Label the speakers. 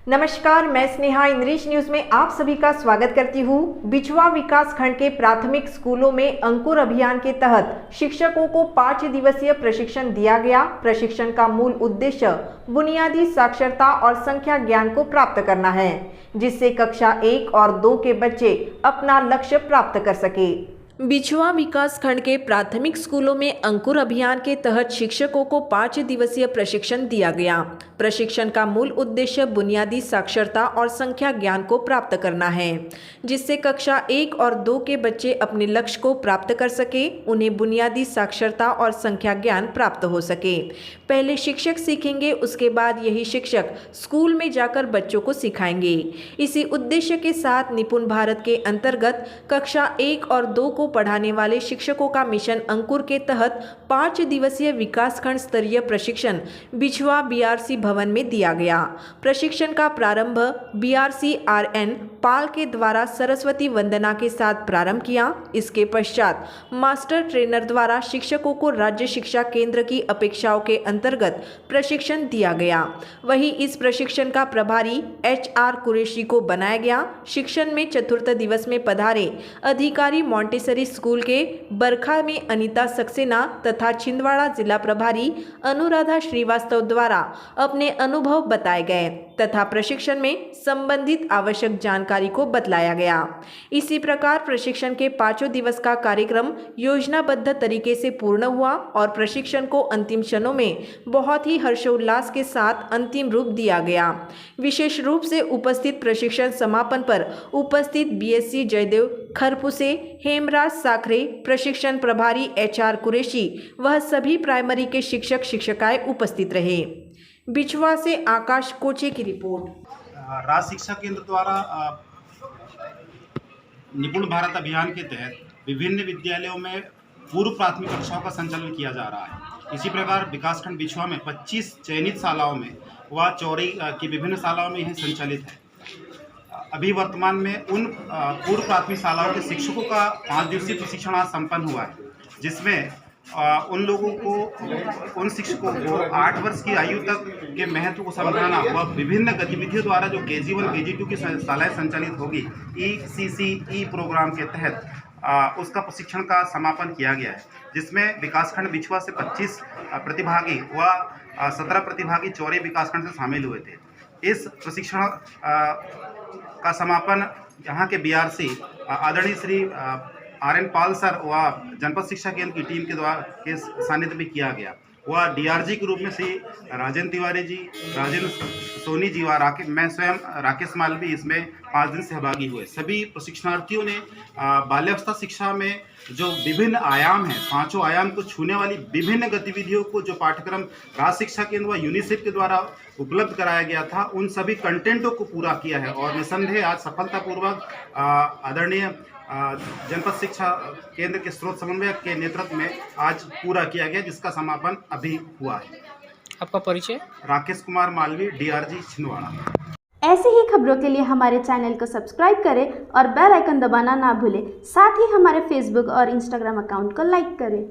Speaker 1: नमस्कार, मैं Sneha English news में आप सभी का स्वागत करती हूँ। बिछवा विकास खंड के प्राथमिक स्कूलों में अंकुर अभियान के तहत शिक्षकों को 5 दिवसीय प्रशिक्षण दिया गया। प्रशिक्षण का मूल उद्देश्य बुनियादी साक्षरता और संख्या ज्ञान को प्राप्त करना है, जिससे कक्षा 1 और 2 के बच्चे अपना लक्ष्य प्राप्त कर सके। बिछवा विकास खंड के प्राथमिक स्कूलों में अंकुर अभियान के तहत शिक्षकों को 5 दिवसीय प्रशिक्षण दिया गया। प्रशिक्षण का मूल उद्देश्य बुनियादी साक्षरता और संख्या ज्ञान को प्राप्त करना है, जिससे कक्षा 1 और 2 के बच्चे अपने लक्ष्य को प्राप्त कर सके, उन्हें बुनियादी साक्षरता और संख्या ज्ञान प्राप्त हो सके। पहले शिक्षक सीखेंगे, उसके बाद यही शिक्षक स्कूल में जाकर बच्चों को सिखाएंगे। इसी उद्देश्य के साथ निपुण भारत के अंतर्गत कक्षा 1 और 2 को पढ़ाने वाले शिक्षकों का मिशन अंकुर के तहत 5 दिवसीय विकासखंड स्तरीय प्रशिक्षण बिछवा बीआरसी भवन में दिया गया। प्रशिक्षण का प्रारंभ बीआरसी आरएन पाल के द्वारा सरस्वती वंदना के साथ प्रारंभ किया। इसके पश्चात मास्टर ट्रेनर द्वारा शिक्षकों को राज्य शिक्षा केंद्र की अपेक्षाओं के अंतर्गत प्रशिक्षण दिया गया। वहीं इस प्रशिक्षण का प्रभारी HR कुरैशी को बनाया गया। शिक्षण में चतुर्थ दिवस में पधारे अधिकारी मॉन्टेसरी स्कूल के बरखा में अनीता सक्सेना तथा छिंदवाड़ा जिला प्रभारी अनुराधा श्रीवास्तव द्वारा अपने अनुभव बताए गए तथा प्रशिक्षण में संबंधित आवश्यक जानकारी को बतलाया गया। इसी प्रकार प्रशिक्षण के 5 दिवस का कार्यक्रम योजनाबद्ध तरीके से पूर्ण हुआ और प्रशिक्षण को अंतिम क्षणों में बहुत ही हर्षोल्लास के साथ अंतिम रूप दिया गया। विशेष रूप से उपस्थित प्रशिक्षण समापन पर उपस्थित BSc जयदेव खरपुसे, हेमराज साखरे, प्रशिक्षण प्रभारी HR कुरैशी वह सभी प्राइमरी के शिक्षक शिक्षिकाएं उपस्थित रहे। बिछवा से आकाश कोचे की रिपोर्ट।
Speaker 2: राज्य शिक्षा केंद्र द्वारा निपुण भारत अभियान के तहत विभिन्न विद्यालयों में पूर्व प्राथमिक कक्षाओं का संचालन किया जा रहा है। इसी प्रकार विकासखंड बिछवा में 25 चयनित शालाओं में व चौरी की विभिन्न शालाओं में यह संचालित है। अभी वर्तमान में उन पूर्व प्राथमिक शालाओं के शिक्षकों का 5 दिवसीय प्रशिक्षण आज संपन्न हुआ है, जिसमें उन लोगों को, उन शिक्षकों को 8 वर्ष की आयु तक के महत्व को समझाना व विभिन्न गतिविधियों द्वारा जो KG1 KG2 की शालाएं संचालित होगी ECCE प्रोग्राम के तहत उसका प्रशिक्षण का समापन किया गया है, जिसमें विकासखंड बिछवा से 25 प्रतिभागी व 17 प्रतिभागी चौरी विकासखंड से शामिल हुए थे। इस प्रशिक्षण का समापन यहाँ के BRC आदरणीय श्री RN पाल सर व जनपद शिक्षा केंद्र की टीम के सानिध्य में किया गया। वह DRG के रूप में श्री राजेंद्र तिवारी जी, राजेंद्र सोनी जी व मैं स्वयं राकेश मालवी इसमें 5 दिन सहभागी हुए। सभी प्रशिक्षणार्थियों ने बाल्यावस्था शिक्षा में जो विभिन्न आयाम हैं, 5 आयाम को छूने वाली विभिन्न गतिविधियों को जो पाठ्यक्रम राज्य शिक्षा केंद्र व यूनिसेफ के द्वारा उपलब्ध कराया गया था, उन सभी कंटेंटों को पूरा किया है और निसंदेह आज सफलतापूर्वक आदरणीय जनपद शिक्षा केंद्र के स्रोत समन्वयक के नेतृत्व में आज पूरा किया गया, जिसका समापन अभी हुआ है।
Speaker 3: आपका परिचय?
Speaker 2: राकेश कुमार मालवी, DRG छिंदवाड़ा।
Speaker 4: ऐसे ही खबरों के लिए हमारे चैनल को सब्सक्राइब करें और बेल आइकन दबाना ना भूलें। साथ ही हमारे फेसबुक और इंस्टाग्राम अकाउंट को लाइक करें।